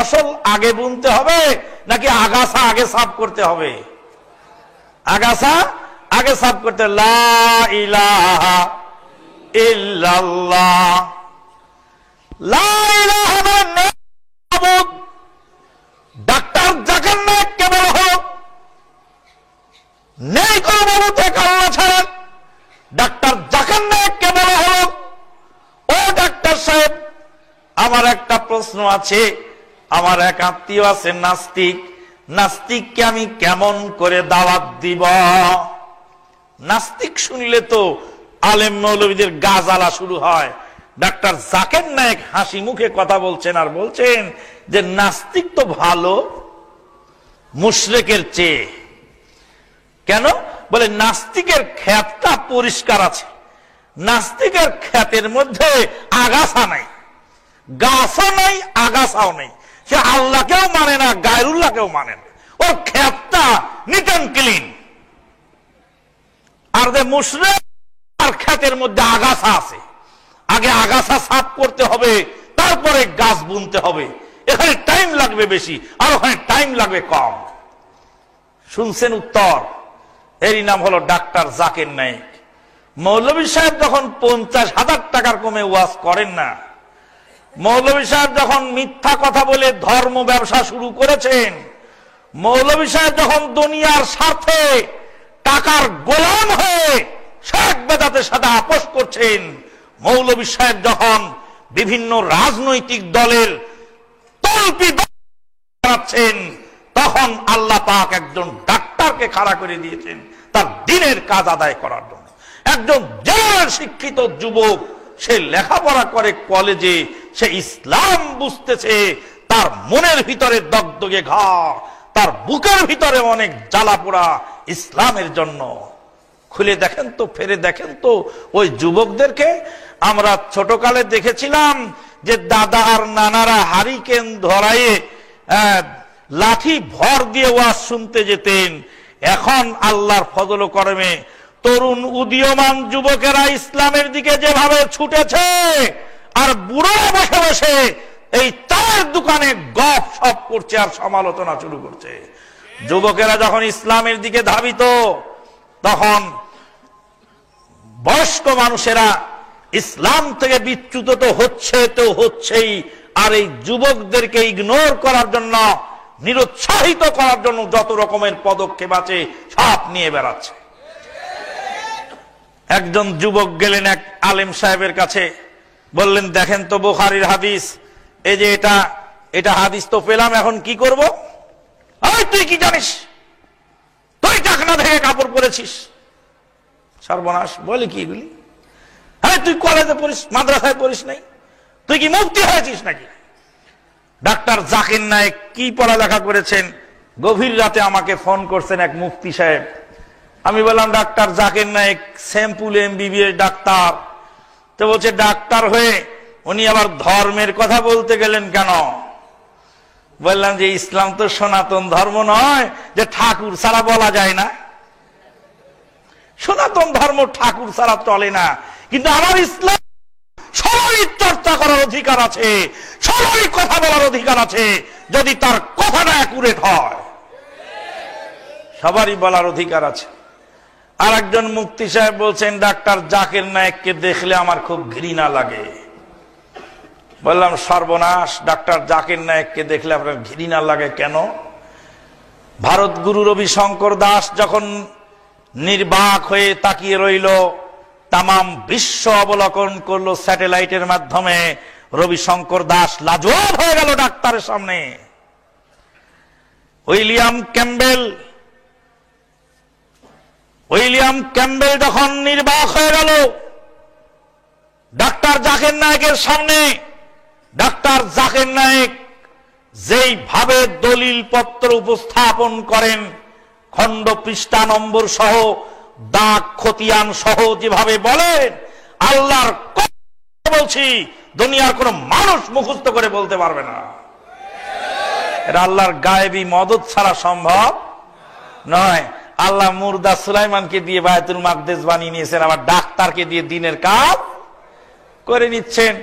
ফসল আগে বুনতে হবে নাকি আগাছা আগে সাফ করতে হবে? আগাছা আগে সাফ করতে। লা ইলাহা ইল্লাল্লাহ, লা ইলাহা মাবুদ। ডাক্তার জাকির নায়েক কেবল হলো নেই কোন মাবুদ এক আল্লাহ ছাড়া। ডাক্তার জাকির নায়েক কেবল হলো। ও ডাক্তার সাহেব, আমার একটা প্রশ্ন আছে। আমার এক আত্মীয় আছে নাস্তিক, নাস্তিককে আমি কেমন করে দাওয়াত দিব? নাস্তিক শুনলে তো আলেম মৌলবীদের গা জ্বালা শুরু হয়। ডাক্তার জাকির নায়েক হাসি মুখে কথা বলছেন আর বলছেন যে নাস্তিক তো ভালো মুশরিকের চেয়ে। কেন? বলে নাস্তিকের ক্ষেতটা পরিষ্কার আছে, নাস্তিকের ক্ষেতের মধ্যে আগাছা নাই, গাছও নাই, আগাছাও নেই। সে আল্লাহকেও মানে না, গায়রুল্লাহকেও মানে না, ওর ক্ষেতটা নিট এন্ড ক্লিন। আর যে মুশরিক, আর ক্ষেতের মধ্যে আগাছা আছে, আগে আগাছা সাফ করতে হবে, তারপরে গাছ বুনতে হবে। এখানে টাইম লাগবে বেশি, আর ওখানে টাইম লাগবে কম। শুনছেন উত্তর? এরই নাম হলো ডাক্তার জাকির নায়েক। মৌলভী সাহেব যখন 50,000 টাকার কমে ওয়াজ করেন না, মৌলভী সাহেব যখন মিথ্যা কথা বলে ধর্ম ব্যবসা শুরু করেছেন, মৌলভী সাহেব যখন দুনিয়ার স্বার্থে টাকার গোলাম হয়ে শেখ বেদাতের সাথে আপোষ করছেন, মৌলভী সাহেব যখন বিভিন্ন রাজনৈতিক দলের তলপি বানাচ্ছেন, তখন আল্লাহ পাক একজন ডাক্তারকে খাড়া করে দিয়েছেন তার দিনের কাজ আদায় করার জন্য। একজন জেনারেল শিক্ষিত যুবক, সে লেখাপড়া করে কলেজে, সে ইসলাম বুঝতেছে, তার মনের ভিতরে দগদগে ঘা, তার বুকের ভিতরে অনেক জ্বালা পোড়া ইসলামের জন্য। খুলে দেখেন তো, ফেরে দেখেন তো ওই যুবকদেরকে। আমরা ছোটকালে দেখেছিলাম যে দাদা আর নানারা হারিকেন ধরায়ে লাঠি ভর দিয়ে ওয়াজ শুনতে যেতেন। এখন আল্লাহর ফজল ও করমে তরুণ উদীয়মান যুবকেরা ইসলামের দিকে যেভাবে ছুটেছে, আর বুড়োরা বসে বসে এই চায়ের দোকানে গপ সপ করছে আর সমালোচনা শুরু করছে। যুবকেরা যখন ইসলামের দিকে ধাবিত, তখন বয়স্ক মানুষেরা ইসলাম থেকে বিচ্যুত তো হচ্ছেই, আর এই যুবকদেরকে ইগনোর করার জন্য, নিরুৎসাহিত করার জন্য যত রকমের পদক্ষেপ আছে সব নিয়ে বেড়াচ্ছে। একজন যুবক গেলেন এক আলেম সাহেবের কাছে, বললেন দেখেন তো বুখারীর হাদিস, এই যে এটা হাদিস তো পেলাম, এখন কি করব? তুই কি জানিস? তুই টাকনা থেকে কাপড় পরেছিস। সর্বনাশ, বলে কি এগুলি? হ্যাঁ, তুই কলেজে পড়িস, মাদ্রাসায় পড়িস নাই? তুই কি মুফতি হয়েছিস নাকি? ডাক্তার জাকির নায়েক কি পড়ালেখা করেছেন? গভীর রাতে আমাকে ফোন করছেন এক মুফতি সাহেব। আমি বললাম doctor Zakir Naik sample MBBS doctor. তো বলছে ডাক্তার হয়ে উনি আবার ধর্মের কথা বলতে গেলেন কেন? বললাম যে ইসলাম তো সনাতন ধর্ম নয় যে ঠাকুর ছাড়া বলা যায় না। সনাতন ধর্ম ঠাকুর ছাড়া চলে না, কিন্তু আমার ইসলাম সবারই চর্চা করার অধিকার আছে, সবারই কথা বলার অধিকার আছে, যদি তার কথাটা অ্যাকুরেট হয়। সবারই বলার অধিকার আছে। আর একজন মুফতি সাহেব বলছেন ডাক্তার জাকির নায়েককে দেখলে আমার খুব ঘৃণা লাগে। বললাম সর্বনাশ, ডাক্তার জাকির নায়েককে দেখলে আপনার ঘৃণা লাগে কেন? ভারত গুরু রবি শঙ্কর দাস যখন নির্বাক হয়ে তাকিয়ে রইল, তামাম বিশ্ব অবলোকন করলো স্যাটেলাইটের মাধ্যমে, রবি শঙ্কর দাস লাজবাব হয়ে গেল ডাক্তারের সামনে। উইলিয়াম ক্যাম্বেল যখন নির্বাক হয়ে গেল ডাক্তার জাকির নায়েকের সামনে, ডাক্তার জাকির নায়েক যেইভাবে দলিল পত্র উপস্থাপন করেন, খণ্ড পৃষ্ঠা নম্বর সহ, দাগ খতিয়ান সহ যেভাবে বলেন, আল্লাহর কথা বলছি, দুনিয়ার কোন মানুষ মুখস্থ করে বলতে পারবে না। এটা আল্লাহর গায়েবী মদদ ছাড়া সম্ভব নয়। আল্লাহ মুর্দা সুলাইমানকে দিয়ে বায়তুল মাকদেস বানিয়ে নিয়েছেন, আবার ডাক্তারকে দিয়ে দিনের কাজ করে নিচ্ছেন।